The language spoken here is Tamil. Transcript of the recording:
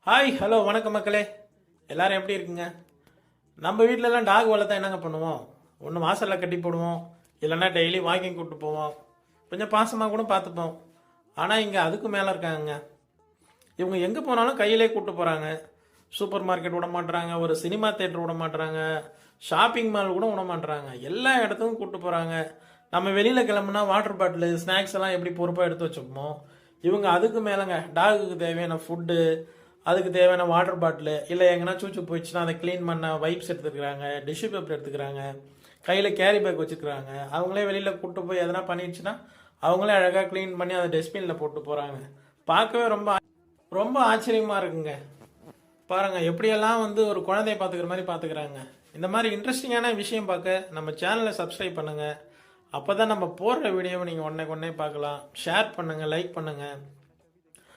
ஹாய் ஹலோ வணக்கம் மக்களே. எல்லாரும் எப்படி இருக்குங்க? நம்ம வீட்டிலலாம் டாக் வளர்த்தா என்னங்க பண்ணுவோம்? ஒன்று வாசலில் கட்டி போடுவோம், இல்லைன்னா டெய்லி வாக்கிங் கூப்பிட்டு போவோம், கொஞ்சம் பாசமாக கூட பார்த்துப்போம். ஆனால் இங்கே அதுக்கு மேலே இருக்காங்க. இவங்க எங்கே போனாலும் கையிலே கூப்பிட்டு போகிறாங்க. சூப்பர் மார்க்கெட் விட மாட்டுறாங்க, ஒரு சினிமா தேட்டர் விட மாட்டுறாங்க, ஷாப்பிங் மால் கூட விட மாட்டுறாங்க. எல்லா இடத்துக்கும் கூப்பிட்டு போகிறாங்க. நம்ம வெளியில் கிளம்புனா வாட்டர் பாட்டிலு ஸ்நாக்ஸ் எல்லாம் எப்படி பொறுப்பாக எடுத்து வச்சுப்போமோ, இவங்க அதுக்கு மேலேங்க. டாகுக்கு தேவையான ஃபுட்டு, அதுக்கு தேவையான வாட்டர் பாட்டிலு, இல்லை எங்கன்னா சூச்சு போயிடுச்சுன்னா அதை க்ளீன் பண்ண வைப்ஸ் எடுத்துக்கிறாங்க, டிஷ்யூ பேப்பர் எடுத்துக்கிறாங்க, கையில் கேரி பேக் வச்சுக்கிறாங்க. அவங்களே வெளியில் கூப்பிட்டு போய் எதனா பண்ணிடுச்சுன்னா அவங்களே அழகாக க்ளீன் பண்ணி அதை டஸ்ட்பினில் போட்டு போகிறாங்க. பார்க்கவே ரொம்ப ரொம்ப ஆச்சரியமாக இருக்குங்க. பாருங்கள் எப்படியெல்லாம் ஒரு குழந்தைய பார்த்துக்கிற மாதிரி பார்த்துக்கிறாங்க. இந்த மாதிரி இன்ட்ரெஸ்டிங்கான விஷயம் பார்க்க நம்ம சேனலை சப்ஸ்கிரைப் பண்ணுங்கள். அப்போ தான் நம்ம போடுற வீடியோவை நீங்கள் உடனே பார்க்கலாம். ஷேர் பண்ணுங்கள், லைக் பண்ணுங்கள்.